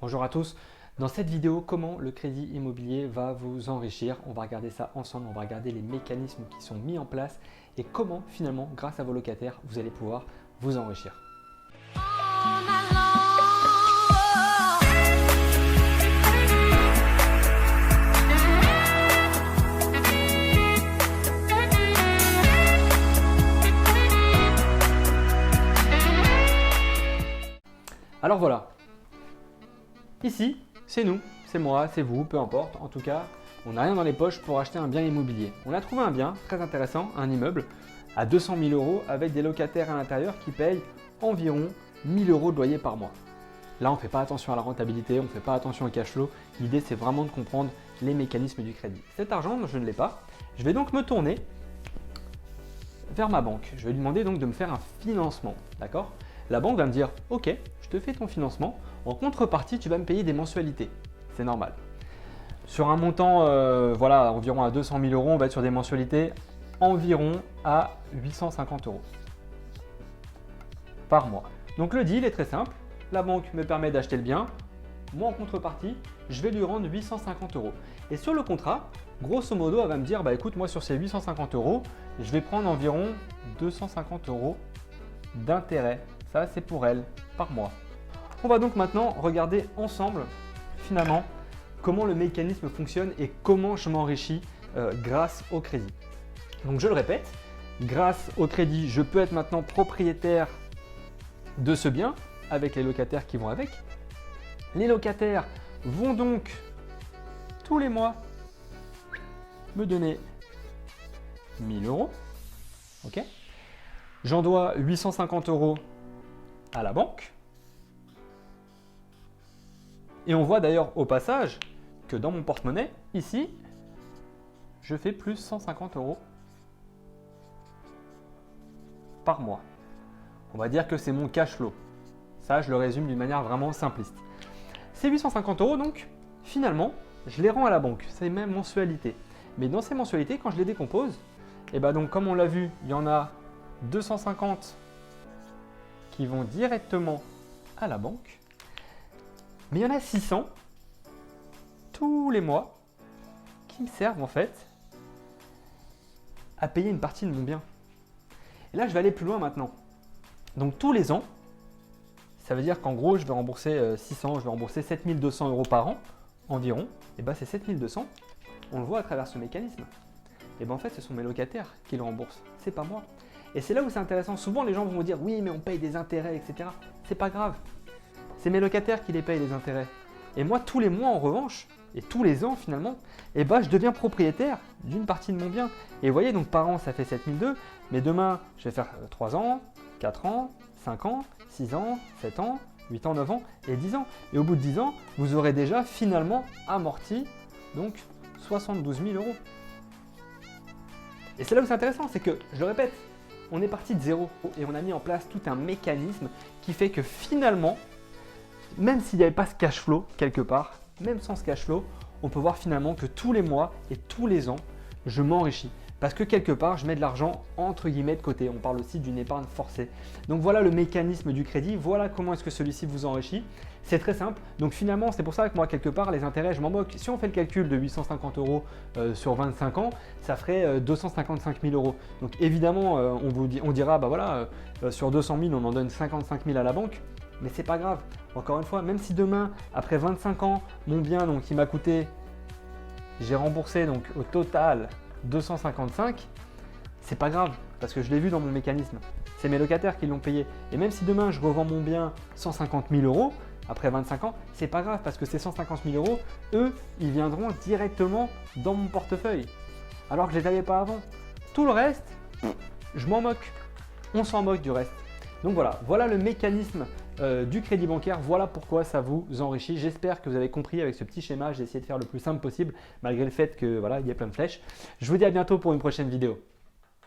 Bonjour à tous, dans cette vidéo, comment le crédit immobilier va vous enrichir? On va regarder ça ensemble, on va regarder les mécanismes qui sont mis en place et comment finalement, grâce à vos locataires, vous allez pouvoir vous enrichir. Alors voilà, ici, c'est nous, c'est moi, c'est vous, peu importe. En tout cas, on n'a rien dans les poches pour acheter un bien immobilier. On a trouvé un bien très intéressant, un immeuble à 200 000 € avec des locataires à l'intérieur qui payent environ 1 000 € de loyer par mois. Là, on ne fait pas attention à la rentabilité, on ne fait pas attention au cash flow. L'idée, c'est vraiment de comprendre les mécanismes du crédit. Cet argent, je ne l'ai pas. Je vais donc me tourner vers ma banque. Je vais lui demander donc de me faire un financement, d'accord? La banque va me dire « Ok, je te fais ton financement. En contrepartie, tu vas me payer des mensualités. » C'est normal. Sur un montant voilà, environ à 200 000 €, on va être sur des mensualités environ à 850 € par mois. Donc le deal est très simple. La banque me permet d'acheter le bien. Moi, en contrepartie, je vais lui rendre 850 €. Et sur le contrat, grosso modo, elle va me dire bah, écoute, moi, sur ces 850 €, je vais prendre environ 250 € d'intérêt. Ça, c'est pour elle, par mois. On va donc maintenant regarder ensemble, finalement, comment le mécanisme fonctionne et comment je m'enrichis grâce au crédit. Donc, je le répète, grâce au crédit, je peux être maintenant propriétaire de ce bien avec les locataires qui vont avec. Les locataires vont donc, tous les mois, me donner 1 000 €. Ok. J'en dois 850 € à la banque. Et on voit d'ailleurs au passage que dans mon porte-monnaie, ici, je fais plus 150 € par mois. On va dire que c'est mon cash flow. Ça, je le résume d'une manière vraiment simpliste. Ces 850 € donc, finalement, je les rends à la banque. C'est mes mensualités. Mais dans ces mensualités, quand je les décompose, et ben donc comme on l'a vu, il y en a 250 qui vont directement à la banque. Mais il y en a 600 tous les mois qui me servent en fait à payer une partie de mon bien. Et là, je vais aller plus loin maintenant. Donc tous les ans, ça veut dire qu'en gros, je vais rembourser 600, je vais rembourser 7 200 € par an environ. Et bien ces 7 200, on le voit à travers ce mécanisme. Et bien en fait, ce sont mes locataires qui le remboursent, c'est pas moi. Et c'est là où c'est intéressant. Souvent, les gens vont dire oui, mais on paye des intérêts, etc. C'est pas grave. C'est mes locataires qui les payent les intérêts. Et moi, tous les mois, en revanche, et tous les ans finalement, eh ben, je deviens propriétaire d'une partie de mon bien. Et vous voyez, donc par an, ça fait 7 200, mais demain, je vais faire 3 ans, 4 ans, 5 ans, 6 ans, 7 ans, 8 ans, 9 ans et 10 ans. Et au bout de 10 ans, vous aurez déjà finalement amorti donc 72 000 €. Et c'est là où c'est intéressant, c'est que, je le répète, on est parti de zéro et on a mis en place tout un mécanisme qui fait que finalement, même s'il n'y avait pas ce cash flow quelque part, même sans ce cash flow, on peut voir finalement que tous les mois et tous les ans, je m'enrichis. Parce que quelque part, je mets de l'argent entre guillemets de côté. On parle aussi d'une épargne forcée. Donc voilà le mécanisme du crédit. Voilà comment est-ce que celui-ci vous enrichit. C'est très simple. Donc finalement, c'est pour ça que moi, quelque part, les intérêts, je m'en moque. Si on fait le calcul de 850 € sur 25 ans, ça ferait 255 000 €. Donc évidemment, on dira, bah voilà, sur 200 000, on en donne 55 000 à la banque. Mais c'est pas grave. Encore une fois, même si demain, après 25 ans, mon bien, donc, il m'a coûté, j'ai remboursé donc au total 255, c'est pas grave parce que je l'ai vu dans mon mécanisme. C'est mes locataires qui l'ont payé. Et même si demain je revends mon bien 150 000 € après 25 ans, c'est pas grave parce que ces 150 000 €, eux, ils viendront directement dans mon portefeuille. Alors que je les avais pas avant. Tout le reste, je m'en moque. On s'en moque du reste. Donc voilà le mécanisme du crédit bancaire. Voilà pourquoi ça vous enrichit. J'espère que vous avez compris avec ce petit schéma. J'ai essayé de faire le plus simple possible malgré le fait que voilà, il y a plein de flèches. Je vous dis à bientôt pour une prochaine vidéo.